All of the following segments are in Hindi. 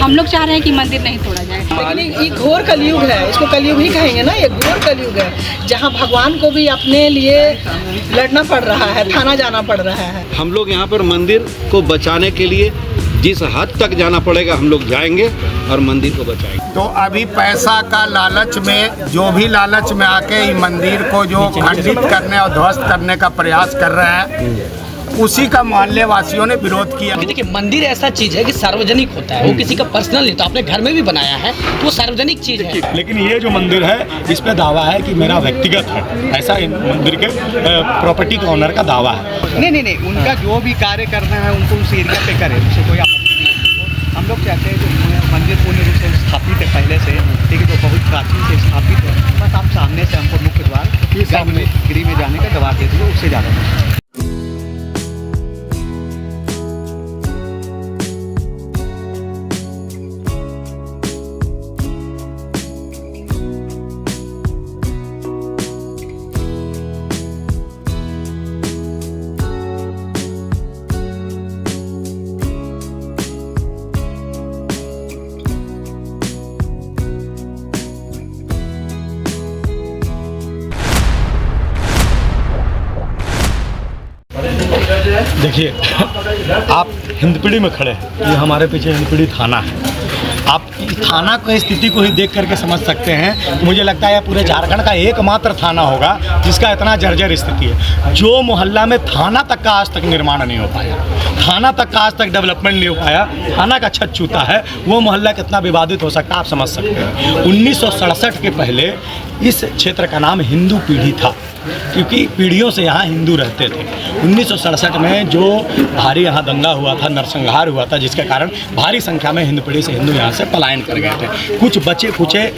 हम लोग चाह रहे हैं कि मंदिर नहीं तोड़ा जाए। लेकिन ये घोर कलयुग है, इसको कलयुग ही कहेंगे ना, ये घोर कलयुग है जहाँ भगवान को भी अपने लिए लड़ना पड़ रहा है, थाना जाना पड़ रहा है। हम लोग यहाँ पर मंदिर को बचाने के लिए जिस हद तक जाना पड़ेगा हम लोग जाएंगे और मंदिर को बचाएंगे। तो अभी पैसा का लालच में, जो भी लालच में आके ये मंदिर को जो खंडित करने और ध्वस्त करने का प्रयास कर रहे हैं, उसी का मोहल्ले वासियों ने विरोध किया। देखिए, मंदिर ऐसा चीज है कि सार्वजनिक होता है, वो किसी का पर्सनल नहीं, तो आपने घर में भी बनाया है तो वो सार्वजनिक चीज है। लेकिन ये जो मंदिर है इस पे दावा है कि मेरा व्यक्तिगत है, ऐसा इन मंदिर के प्रॉपर्टी का ओनर का दावा है। नहीं, उनका जो भी कार्य करना है उनको उस एरिया पे करे, उससे कोई आपत्ति नहीं। हम लोग चाहते हैं जो मंदिर पूर्ण रूप से स्थापित है पहले से, ठीक है, तो बहुत प्राचीन से स्थापित है। बस आप सामने से हमको मुख्य द्वार गृह में जाने का द्वार दे दीजिए, उससे ज़्यादा। देखिए, आप हिंदपीढ़ी में खड़े हैं, ये हमारे पीछे हिंदपीढ़ी थाना है। आप थाना की स्थिति को ही देख करके समझ सकते हैं। मुझे लगता है पूरे झारखंड का एकमात्र थाना होगा जिसका इतना जर्जर स्थिति है। जो मोहल्ला में थाना तक का आज तक निर्माण नहीं हो पाया, थाना तक का आज तक डेवलपमेंट नहीं हो पाया, थाना का छत छूता है, वो मोहल्ला कितना विवादित हो सकता है आप समझ सकते हैं। 1967 के पहले इस क्षेत्र का नाम हिंदू पीढ़ी था, क्योंकि पीढ़ियों से यहाँ हिंदू रहते थे। 1967 में जो भारी यहाँ दंगा हुआ था, नरसंहार हुआ था, जिसके कारण भारी संख्या में हिंदू से हिंदू यहाँ से पलायन कर गए थे। कुछ बचे कुचे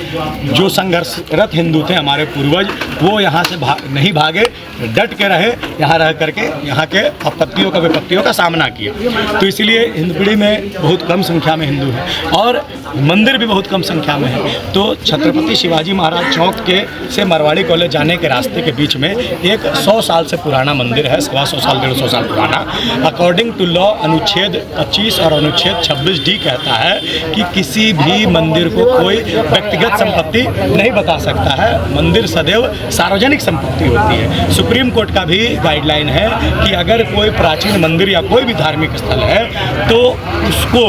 जो संघर्षरत हिंदू थे हमारे पूर्वज, वो यहाँ से नहीं भागे, डट के रहे, यहाँ रह करके यहाँ के आपत्तियों का विपत्तियों का सामना किया। तो इसलिए हिंदपीढ़ी में बहुत कम संख्या में हिंदू हैं और मंदिर भी बहुत कम संख्या में है। तो छत्रपति शिवाजी महाराज चौक से मरवाड़ी कॉलेज जाने के रास्ते के बीच में एक 100 साल से पुराना मंदिर है, 125 साल 150 साल पुराना। अकॉर्डिंग टू लॉ अनुच्छेद 25 और अनुच्छेद 26D कहता है कि किसी भी मंदिर को कोई व्यक्तिगत संपत्ति नहीं बता सकता है, मंदिर सदैव सार्वजनिक संपत्ति होती है। सुप्रीम कोर्ट का भी गाइडलाइन है कि अगर कोई प्राचीन मंदिर या कोई भी धार्मिक स्थल है तो उसको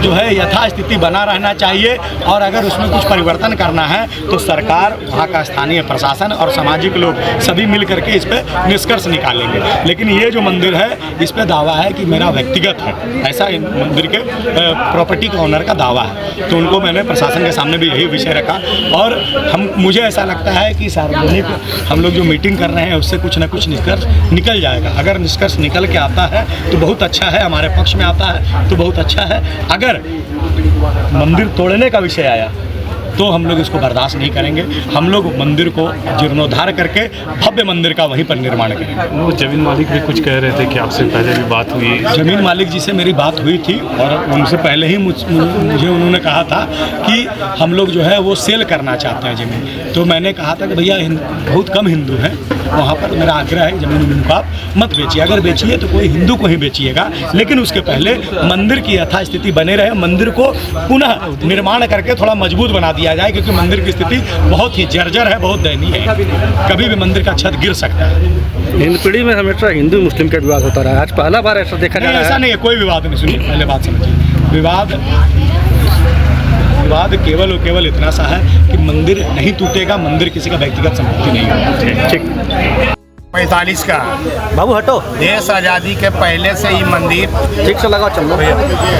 जो है यथास्थिति बना रहना चाहिए, और अगर उसमें कुछ परिवर्तन करना है तो सरकार, वहाँ का स्थानीय प्रशासन और सामाजिक लोग सभी मिल करके इस पर निष्कर्ष निकालेंगे। लेकिन ये जो मंदिर है इस पे दावा है कि मेरा व्यक्तिगत है, ऐसा इन मंदिर के प्रॉपर्टी का ओनर का दावा है। तो उनको मैंने प्रशासन के सामने भी यही विषय रखा, और मुझे ऐसा लगता है कि सार्वजनिक हम लोग जो मीटिंग कर रहे हैं उससे कुछ ना कुछ निष्कर्ष निकल जाएगा। अगर निष्कर्ष निकल के आता है तो बहुत अच्छा है, हमारे पक्ष में आता है तो बहुत अच्छा है। अगर मंदिर तोड़ने का विषय आया तो हम लोग इसको बर्दाश्त नहीं करेंगे। हम लोग मंदिर को जीर्णोद्धार करके भव्य मंदिर का वहीं पर निर्माण करेंगे। वो जमीन मालिक भी कुछ कह रहे थे कि आपसे पहले भी बात हुई। जमीन मालिक जी से मेरी बात हुई थी और उनसे पहले ही मुझे उन्होंने कहा था कि हम लोग जो है वो सेल करना चाहते हैं ज़मीन। तो मैंने कहा था कि भैया बहुत कम हिंदू हैं, वहाँ पर मेरा आग्रह है ज़मीन को आप मत बेचिए, अगर बेचिए तो कोई हिंदू को ही बेचिएगा, लेकिन उसके पहले मंदिर की यथास्थिति बने रहे, मंदिर को पुनः निर्माण करके थोड़ा मजबूत बना दिया जाए, क्योंकि मंदिर की स्थिति बहुत ही जर्जर है, बहुत दयनीय है, कभी भी मंदिर का छत गिर सकता है। हिंदपीढ़ी में हमेशा हिंदू मुस्लिम का विवाद होता रहा है, आज पहला बार ऐसा देखा जा रहा है। ऐसा नहीं है, कोई विवाद नहीं। सुनिए, पहले बात समझिए, विवाद केवल और केवल इतना सा है कि मंदिर नहीं टूटेगा, मंदिर किसी का व्यक्तिगत संपत्ति नहीं होगा। ठीक 45 का बाबू हटो। देश आज़ादी के पहले से ही मंदिर ठीक से लगाओ, चलो।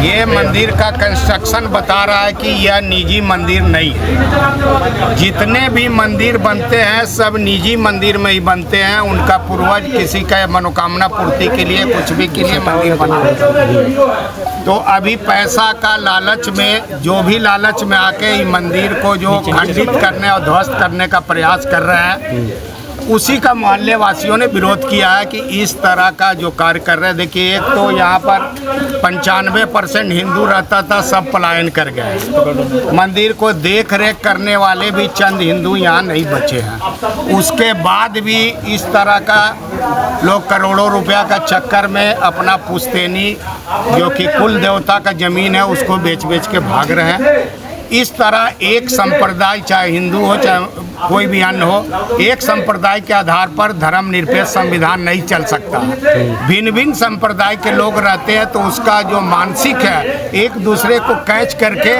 ये मंदिर का कंस्ट्रक्शन बता रहा है कि यह निजी मंदिर नहीं है। जितने भी मंदिर बनते हैं सब निजी मंदिर में ही बनते हैं। उनका पूर्वज किसी का मनोकामना पूर्ति के लिए, कुछ भी के लिए मंदिर बनाते। तो अभी पैसा का लालच में, जो भी लालच में आके मंदिर को जो खंडित करने और ध्वस्त करने का प्रयास कर रहे हैं, उसी का मोहल्ले वासियों ने विरोध किया है कि इस तरह का जो कार्य कर रहे हैं। देखिए, एक तो यहाँ पर 95% हिंदू रहता था, सब पलायन कर गए। मंदिर को देख रेख करने वाले भी चंद हिंदू यहाँ नहीं बचे हैं। उसके बाद भी इस तरह का लोग करोड़ों रुपया का चक्कर में अपना पुश्तैनी जो कि कुल देवता का ज़मीन है उसको बेच बेच के भाग रहे हैं। इस तरह एक संप्रदाय, चाहे हिंदू हो चाहे कोई भी अन्य हो, एक संप्रदाय के आधार पर धर्मनिरपेक्ष संविधान नहीं चल सकता। भिन्न भिन्न संप्रदाय के लोग रहते हैं तो उसका जो मानसिक है, एक दूसरे को कैच करके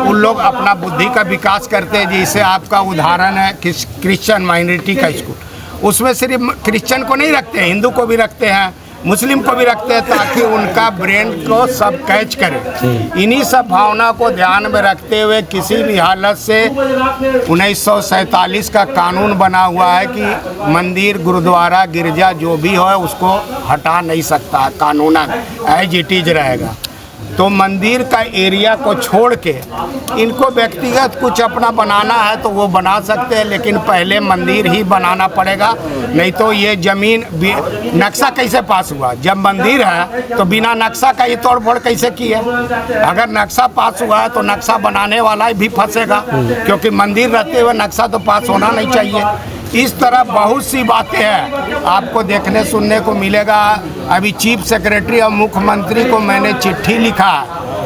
उन लोग अपना बुद्धि का विकास करते हैं। जैसे आपका उदाहरण है क्रिश्चियन माइनॉरिटी का स्कूल, उसमें सिर्फ क्रिश्चियन को नहीं रखते हैं, हिंदू को भी रखते हैं, मुस्लिम को भी रखते हैं, ताकि उनका ब्रेन को सब कैच करे। इन्हीं सब भावना को ध्यान में रखते हुए किसी भी हालत से 1947 का कानून बना हुआ है कि मंदिर, गुरुद्वारा, गिरजा जो भी हो उसको हटा नहीं सकता, कानूनन एज इट इज रहेगा। तो मंदिर का एरिया को छोड़ के इनको व्यक्तिगत कुछ अपना बनाना है तो वो बना सकते हैं, लेकिन पहले मंदिर ही बनाना पड़ेगा। नहीं तो ये ज़मीन नक्शा कैसे पास हुआ? जब मंदिर है तो बिना नक्शा का ये तोड़ फोड़ कैसे की है? अगर नक्शा पास हुआ है तो नक्शा बनाने वाला भी फंसेगा, क्योंकि मंदिर रहते हुए नक्शा तो पास होना नहीं चाहिए। इस तरह बहुत सी बातें हैं आपको देखने सुनने को मिलेगा। अभी चीफ सेक्रेटरी और मुख्यमंत्री को मैंने चिट्ठी लिखा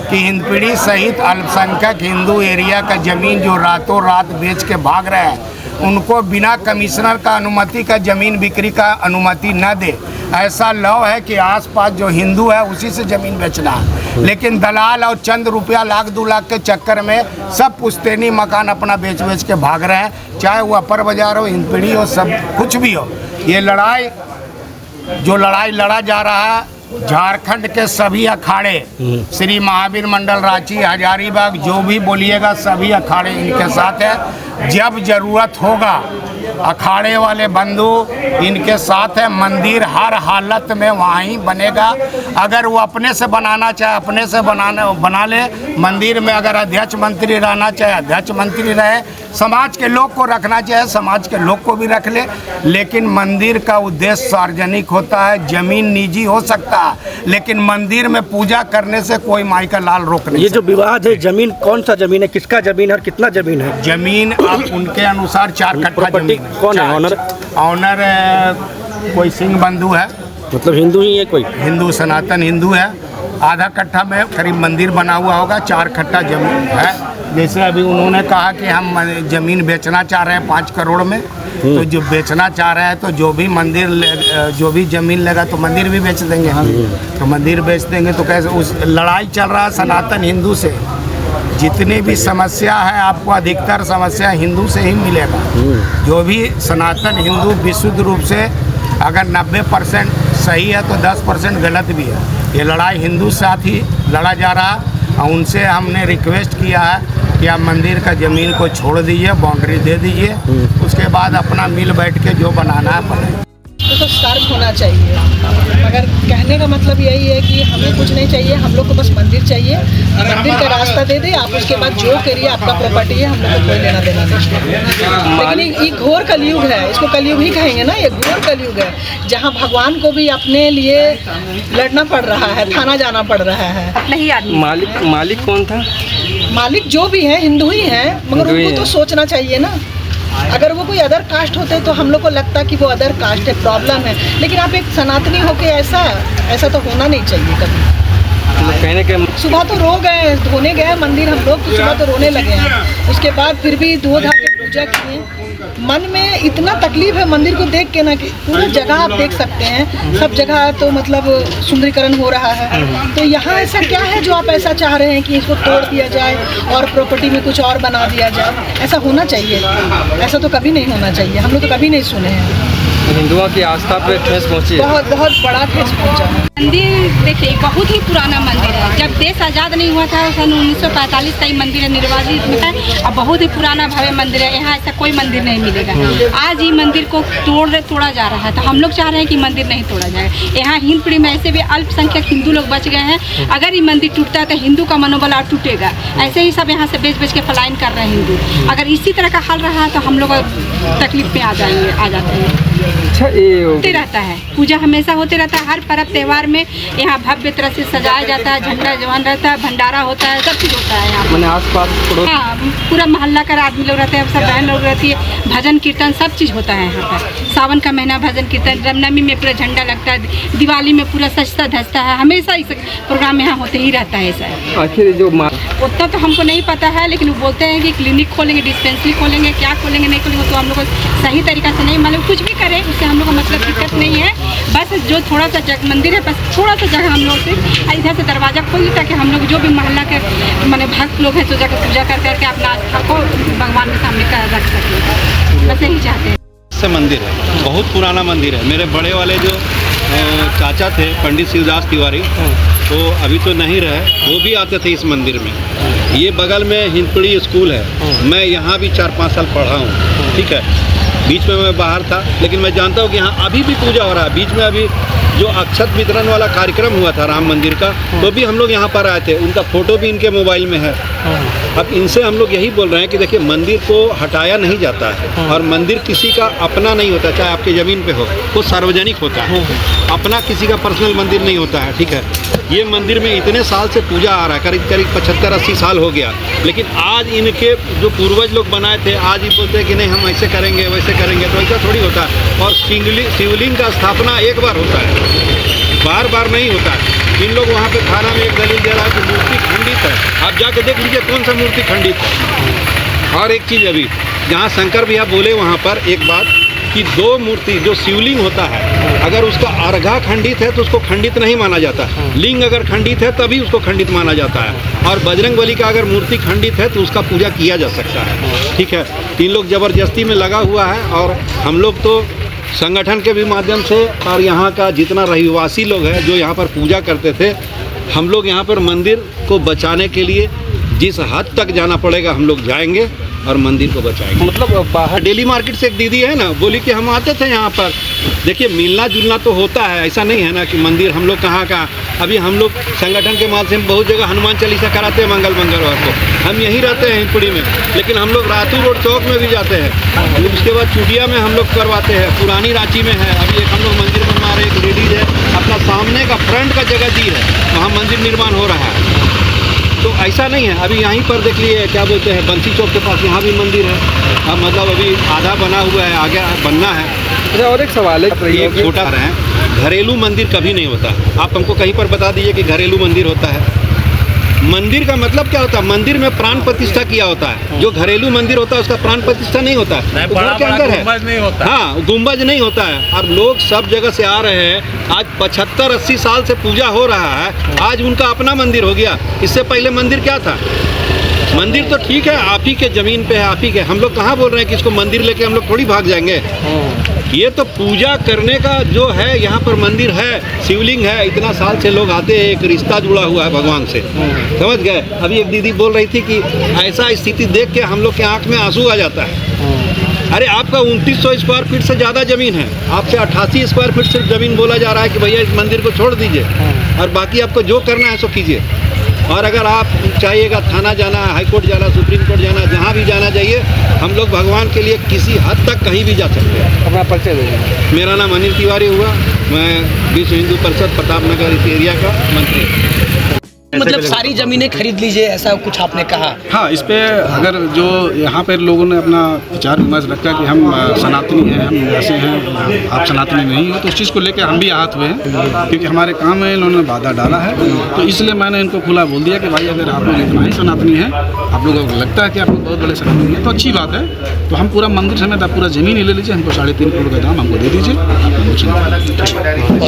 कि हिंदपीढ़ी सहित अल्पसंख्यक हिंदू एरिया का ज़मीन जो रातों रात बेच के भाग रहे हैं, उनको बिना कमिश्नर का अनुमति का ज़मीन बिक्री का अनुमति न दे। ऐसा लॉ है कि आसपास जो हिंदू है उसी से ज़मीन बेचना है, लेकिन दलाल और चंद रुपया, लाख 2 लाख के चक्कर में सब पुश्तैनी मकान अपना बेच बेच के भाग रहे हैं। चाहे वो अपर बाजार हो, हिंदपीढ़ी हो, सब कुछ भी हो। ये लड़ाई लड़ा जा रहा है, झारखंड के सभी अखाड़े, श्री महावीर मंडल, रांची, हजारीबाग, जो भी बोलिएगा सभी अखाड़े इनके साथ है। जब जरूरत होगा अखाड़े वाले बंधु इनके साथ है। मंदिर हर हालत में वहाँ ही बनेगा। अगर वो अपने से बनाना चाहे अपने से बना ले। मंदिर में अगर अध्यक्ष मंत्री रहना चाहे अध्यक्ष मंत्री रहे, समाज के लोग को रखना चाहे समाज के लोग को भी रख ले, लेकिन मंदिर का उद्देश्य सार्वजनिक होता है। जमीन निजी हो सकता है, लेकिन मंदिर में पूजा करने से कोई माई का लाल रोक नहीं। ये जो विवाद है, जमीन कौन सा जमीन है, किसका जमीन है और कितना जमीन है? जमीन अब उनके अनुसार 4 कट्ठा जमीन है। कौन है ऑनर? ऑनर कोई सिंह बंधु है, मतलब हिंदू ही है, कोई हिंदू सनातन हिंदू है। आधा कट्ठा में करीब मंदिर बना हुआ होगा, 4 कट्ठा जमीन है। जैसे अभी उन्होंने कहा कि हम ज़मीन बेचना चाह रहे हैं 5 करोड़ में, तो जो बेचना चाह रहे हैं तो जो भी ज़मीन लेगा तो मंदिर भी बेच देंगे हम, तो मंदिर बेच देंगे। तो कैसे उस लड़ाई चल रहा है सनातन हिंदू से। जितनी भी समस्या है आपको अधिकतर समस्या हिंदू से ही मिलेगा। जो भी सनातन हिंदू विशुद्ध रूप से अगर 90% सही है तो 10% गलत भी है। ये लड़ाई हिंदू साथ ही लड़ा जा रहा है और उनसे हमने रिक्वेस्ट किया है कि आप मंदिर का ज़मीन को छोड़ दीजिए, बाउंड्री दे दीजिए, उसके बाद अपना मिल बैठ के जो बनाना है बनाए। तो सर्व होना चाहिए, मगर कहने का मतलब यही है कि हमें कुछ नहीं चाहिए, हम लोग को बस मंदिर चाहिए। मंदिर का रास्ता दे दे आप, उसके बाद जो करिए आपका प्रॉपर्टी है, हम लोग को कोई लेना देना नहीं। लेकिन ये घोर कलयुग है, इसको कलयुग ही कहेंगे ना। ये घोर कलयुग है जहाँ भगवान को भी अपने लिए लड़ना पड़ रहा है, थाना जाना पड़ रहा है। अपना ही आदमी। मालिक कौन था? मालिक जो भी है हिंदू ही है, मगर उनको तो सोचना चाहिए ना। अगर वो कोई अदर कास्ट होते तो हम लोग को लगता कि वो अदर कास्ट है, प्रॉब्लम है, लेकिन आप एक सनातनी होके ऐसा तो होना नहीं चाहिए कभी। कहने के सुबह तो रो गए, धोने गए मंदिर हम लोग, तो सुबह तो रोने लगे हैं। उसके बाद फिर भी धो धा के पूजा किए। मन में इतना तकलीफ है मंदिर को देख के ना, कि पूरा जगह आप देख सकते हैं, सब जगह तो मतलब सुंदरीकरण हो रहा है। तो यहाँ ऐसा क्या है जो आप ऐसा चाह रहे हैं कि इसको तोड़ दिया जाए और प्रॉपर्टी में कुछ और बना दिया जाए? ऐसा होना चाहिए? ऐसा तो कभी नहीं होना चाहिए, हम लोग तो कभी नहीं सुने हैं। हिंदुओं की आस्था पे ठेस पहुँची है। बहुत बहुत बड़ा ठेस पहुंचा है। मंदिर देखिए बहुत ही पुराना मंदिर है। जब देश आज़ाद नहीं हुआ था सन 1945 का ही मंदिर है, निर्वाचित में है और बहुत ही पुराना भव्य मंदिर है। यहाँ ऐसा कोई मंदिर नहीं मिलेगा। आज ही मंदिर को तोड़ा जा रहा है, तो हम लोग चाह रहे हैं कि मंदिर नहीं तोड़ा जाए। यहाँ हिंदपीढ़ी में ऐसे भी अल्पसंख्यक हिंदू लोग बच गए हैं। अगर ये मंदिर टूटता है तो हिंदू का मनोबल और टूटेगा। ऐसे ही सब यहाँ से बेच के पलायन कर रहे हैं हिंदू। अगर इसी तरह का हाल रहा तो हम लोग तकलीफ में आ जाते हैं। अच्छा, ये होते रहता है, पूजा हमेशा होते रहता है। हर पर्व त्यौहार में यहाँ भव्य तरह से सजाया जाता है, झंडा जवान रहता है, भंडारा होता है, सब चीज़ होता है यहाँ। मैंने आस-पास हाँ, पूरा मोहल्ला का आदमी लोग रहते हैं, सब बहन लोग रहती है, भजन कीर्तन सब चीज़ होता है यहाँ पर। सावन का महीना भजन कीर्तन, रामनवमी में पूरा झंडा लगता है, दिवाली में पूरा सजता धजता है। हमेशा इस प्रोग्राम यहाँ होते ही रहता है। ऐसा आखिर जो उतना तो हमको नहीं पता है, लेकिन वो बोलते हैं कि क्लिनिक खोलेंगे, डिस्पेंसरी खोलेंगे, क्या खोलेंगे नहीं खोलेंगे, तो हम लोग को सही तरीका से नहीं मालूम। कुछ भी करें उससे हम लोग को मतलब दिक्कत नहीं है। बस जो थोड़ा सा जगह मंदिर है, बस थोड़ा सा जगह हम लोग से इधर से दरवाज़ा खोल दें, ताकि हम लोग जो भी मोहल्ला के माने भक्त लोग हैं तो जाकर पूजा कर करके अपना आस्था को भगवान के सामने रख सकें। बस यही चाहते हैं। से मंदिर है, बहुत पुराना मंदिर है। मेरे बड़े वाले जो चाचा थे पंडित शिवदास तिवारी, तो अभी तो नहीं रहे, वो भी आते थे इस मंदिर में। ये बगल में हिंदपीढ़ी स्कूल है, मैं यहाँ भी 4-5 साल पढ़ा हूँ। ठीक है, बीच में मैं बाहर था, लेकिन मैं जानता हूँ कि यहाँ अभी भी पूजा हो रहा है। बीच में अभी जो अक्षत वितरण वाला कार्यक्रम हुआ था राम मंदिर का, तो भी हम लोग यहाँ पर आए थे। उनका फ़ोटो भी इनके मोबाइल में है। अब इनसे हम लोग यही बोल रहे हैं कि देखिए, मंदिर को हटाया नहीं जाता है और मंदिर किसी का अपना नहीं होता, चाहे आपके ज़मीन पे हो, वो सार्वजनिक होता है। अपना किसी का पर्सनल मंदिर नहीं होता है। ठीक है, ये मंदिर में इतने साल से पूजा आ रहा है, करीब 75-80 साल हो गया, लेकिन आज इनके जो पूर्वज लोग बनाए थे, आज ही बोलते हैं कि नहीं हम ऐसे करेंगे वैसे करेंगे, तो ऐसा थोड़ी होता है। और शिवलिंग का स्थापना एक बार होता है, बार बार नहीं होता है। इन लोग वहाँ पे थाना में एक दलील दे रहा है कि मूर्ति खंडित है। आप जाके देख लीजिए कौन सा मूर्ति खंडित है। और एक चीज़ अभी जहाँ शंकर भैया बोले वहाँ पर एक बात कि 2 मूर्ति जो शिवलिंग होता है, अगर उसका अर्घा खंडित है तो उसको खंडित नहीं माना जाता। लिंग अगर खंडित है तभी उसको खंडित माना जाता है। और बजरंगबली का अगर मूर्ति खंडित है तो उसका पूजा किया जा सकता है। ठीक है, इन लोग ज़बरदस्ती में लगा हुआ है। और हम लोग तो संगठन के भी माध्यम से और यहाँ का जितना रहिवासी लोग हैं जो यहाँ पर पूजा करते थे, हम लोग यहाँ पर मंदिर को बचाने के लिए जिस हद तक जाना पड़ेगा हम लोग जाएंगे और मंदिर को बचाएंगे। मतलब बाहर डेली मार्केट से एक दीदी है ना, बोली कि हम आते थे यहाँ पर। देखिए, मिलना जुलना तो होता है, ऐसा नहीं है ना कि मंदिर हम लोग कहाँ अभी हम लोग संगठन के माध्यम से बहुत जगह हनुमान चालीसा कराते हैं मंगलवार को। हम यहीं रहते हैं हिंदपीढ़ी में, लेकिन हम लोग रातू रोड चौक में भी जाते हैं। उसके बाद चुटिया में हम लोग करवाते हैं, पुरानी रांची में है। अभी एक हम लोग मंदिर बनवा रहे, एक लेडीज है, अपना सामने का फ्रंट का जगह दी है, वहाँ मंदिर निर्माण हो रहा है। तो ऐसा नहीं है। अभी यहीं पर देख लिए क्या बोलते हैं, बंसी चौक के पास यहाँ भी मंदिर है। अब मतलब अभी आधा बना हुआ है, आगे बनना है। अच्छा, और एक सवाल है, ये छोटा रहे हैं, घरेलू मंदिर कभी नहीं होता। आप हमको कहीं पर बता दीजिए कि घरेलू मंदिर होता है। मंदिर का मतलब क्या होता है? मंदिर में प्राण प्रतिष्ठा किया होता है। जो घरेलू मंदिर होता है उसका प्राण प्रतिष्ठा नहीं होता है, तो घर के अंदर है। नहीं होता। हाँ, गुंबज नहीं होता है। और लोग सब जगह से आ रहे हैं। आज 75-80 साल से पूजा हो रहा है, आज उनका अपना मंदिर हो गया। इससे पहले मंदिर क्या था? मंदिर तो ठीक है, आप ही के ज़मीन पे है, आप ही के। हम लोग कहाँ बोल रहे हैं कि इसको मंदिर लेके हम लोग थोड़ी भाग जाएंगे। ये तो पूजा करने का जो है, यहाँ पर मंदिर है, शिवलिंग है, इतना साल से लोग आते हैं, एक रिश्ता जुड़ा हुआ है भगवान से, समझ गए। अभी एक दीदी बोल रही थी कि ऐसा स्थिति देख के हम लोग के आँख में आंसू आ जाता है। अरे आपका 2900 स्क्वायर फीट से ज़्यादा ज़मीन है, आपसे 88 स्क्वायर फीट से ज़मीन बोला जा रहा है कि भैया इस मंदिर को छोड़ दीजिए और बाकी आपको जो करना है सो कीजिए। और अगर आप चाहिएगा थाना जाना, हाई कोर्ट जाना, सुप्रीम कोर्ट जाना, जहाँ भी जाना चाहिए, हम लोग भगवान के लिए किसी हद तक कहीं भी जा सकते हैं। अपना परिचय दीजिए। मेरा नाम अनिल तिवारी हुआ, मैं विश्व हिंदू परिषद प्रताप नगर इस एरिया का मंत्री। मतलब सारी ज़मीनें खरीद लीजिए, ऐसा कुछ आपने कहा? हाँ, इस पे अगर जो यहाँ पर लोगों ने अपना विचार विमर्श रखा कि हम सनातनी हैं, हम ऐसे हैं, आप सनातनी नहीं हो, तो उस चीज़ को लेकर हम भी आहत हुए हैं, क्योंकि हमारे काम में इन्होंने बाधा डाला है। तो इसलिए मैंने इनको खुला बोल दिया कि भाई अगर आप लोग इतना ही सनातनी हैं, आप लोगों को लगता है कि आप लोग बहुत बड़े सनातनी हैं, तो अच्छी बात है। तो हम पूरा मंदिर समेत आप पूरा ज़मीन ही ले लीजिए, हमको 3.5 करोड़ का दाम हमको दे दीजिए, आपको कुछ नहीं।